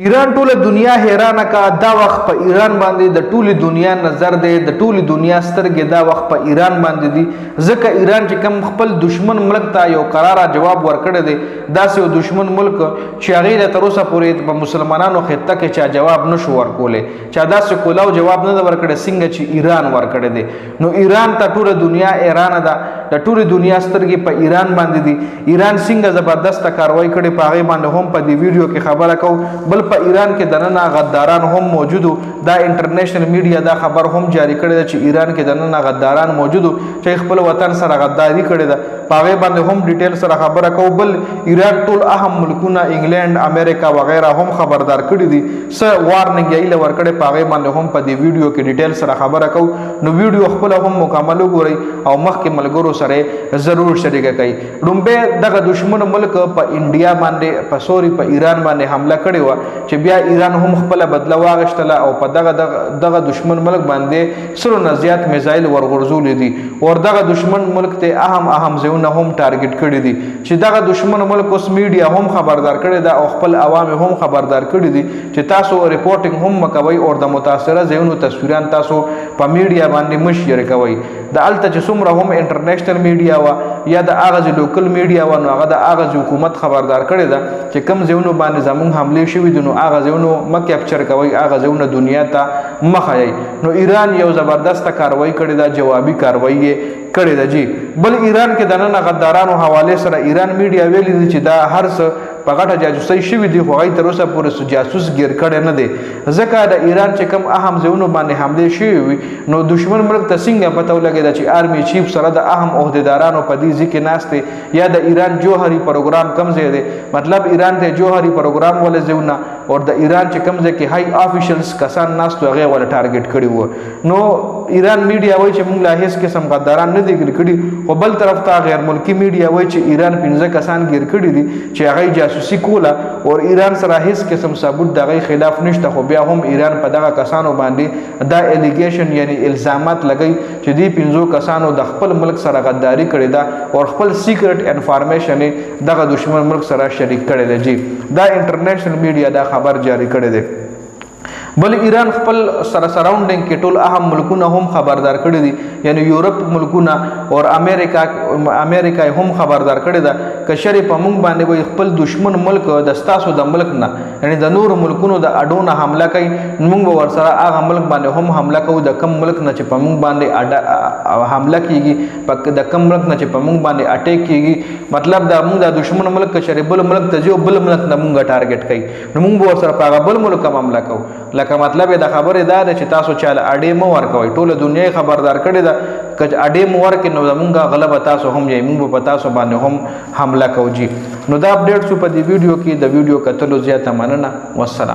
ایران ټوله دنیا حیرانه کا دا وخت په ایران باندې د ټوله دنیا نظر دی د ټوله دنیا سترګې دا وخت په ایران باندې دي ځکه ایران چې کم خپل دشمن ملک ته یو قراره جواب ورکړی دی داسې یو دشمن ملک چې هغې له تر اوسه پورې په مسلمانانو خطه کې چا جواب نشو ورکولی چا داسې کولاو جواب نه ده ورکړی څنګه چې ایران ورکړی دی نو ایران ته ټوله دنیا حیرانه ده د ټولې دنیا سترګې په ایران باندې دي ایران څنګه زبردسته کاروایی کړې په هغې باندې هم په دې ویډیو کې خبره کوو بل په ایران کې دننه غداران هم موجودو دا انټرنیشنل میډیا دا خبر هم جاری کړی ده چې ایران کې دننه غداران موجودو چې خپل وطن سره غداري کړې ده په هغې باندې هم ډیټیل سره خبره کوو بل ایران ټول اهم ملکونه انګلینډ امریکا وغیره هم خبردار کړي دي څه وارننګ یې له ورکړې په هغې باندې هم په دې ویډیو کې ډیټیل سره خبره کوو نو ویډیو خپله هم مکمل وګورئ او مخکې ملګرو سره ضرور شریکه کوي لومبی دغه دشمن ملک په انډیا باندې په ایران باندې حمله کړې وه چې بیا ایران هم خپله بدله واغشتله او په دغه دشمن ملک باندې سلو نه زیات میزایل ورغورځولي دي او دغه دشمن ملک ته اهم ځایونه هم ټارګټ کړي دي چې دغه دشمن ملک اوس میډیا هم خبردار کړي ده او خپل عوام هم خبردار کړي دي چې تاسو ریپورټینګ هم مکوئ او د متاثره ځایونو تصویران تاسو په میډیا باندې مه شیر کوئ د هلته چې څومره هم انټرنیشنل میډیا وه یا د هغه ځای لوکل میډیا وه نو هغه د هغه ځای حکومت خبردار کړې ده چې کوم ځایونو باندې زموږ حملې شوي دي نو هغه ځایونو مه کیپچر کوئ هغه ځایونه دنیا ته مه ښایئ نو ایران یو زبردسته کاروایی کړې ده جوابي کاروایی یې کړې ده جی بل ایران کې دننه غدارانو حوالې سره ایران میډیا ویلي دي چې دا هر څه په غټه جاسوسۍ شوي دي خو هغوی تر اوسه پورې جاسوس ګیر کړی نه دی ځکه د ایران چې کوم اهم ځایونو باندې حملې شوي وي نو دشمن ملک ته څنګه پته ولګېده چې آرمي چیف سره د اهم عهدیدارانو په دې ځای کې ناست دی یا د ایران جوهري پروګرام کوم ځای دی مطلب ایران ته جوهري پروګرام ولې ځایونه او د ایران چې کوم ځای کې های آفیشلز کسان ناست وو هغې ولې ټارګټ کړي وو نو ایران میډیا وایي چې موږ لا هېڅ قسم غداران نه دي ګیر کړي خو بل طرف ته غیر ملکي میډیا وایي چې ایران 15 کسان ګیر کړي دي چې هغوی جاسوسي کوله او ایران سره هیڅ قسم ثبوت د هغوی خلاف نشته خو بیا هم ایران په دغه کسانو باندې دا الیګیشن یعنی الزامات لګوي چې دې 15 کسانو د خپل ملک سره غداري کړې ده او خپل سیکرټ انفارمیشن یې دغه دشمن ملک سره شریک کړی دی جی دا انټرنیشنل میډیا دا خبر جاری کړی دی بل ایران خپل سره سراونډینګ کې ټول اهم ملکونه هم خبردار کړي دي یعنی یورپ ملکونه او امریکا هم خبردار کړي ده که شرې په موږ باندې وایي خپل دشمن ملک د ستاسو د ملک نه یعنی د نورو ملکونو د اډو نه حمله کوي موږ به ورسره هغه ملک باندې هم حمله کوو د کم ملک نه چې په موږ باندې حمله کیږي د کم ملک نه چې په موږ باندې اټیک کیږي مطلب د موږ د دشمن ملک که شرې بل ملک ته ځي بل ملک نه موږ ټارګټ کوي نو موږ به ورسره په هغه بل ملک هم حمله کوو لکه مطلب د خبرې دا ده چې تاسو چاله اډې مه ورکوئ ټوله دنیا یې خبردار کړې ده که اډې مو ورکړې نو زمونږ غلبه تاسو هم یې موږ به په تاسو باندې هم حمله کوو جي نو دا اپډیټ شو په دې ویډیو کې د ویډیو کتلو زیاته مننه والسلام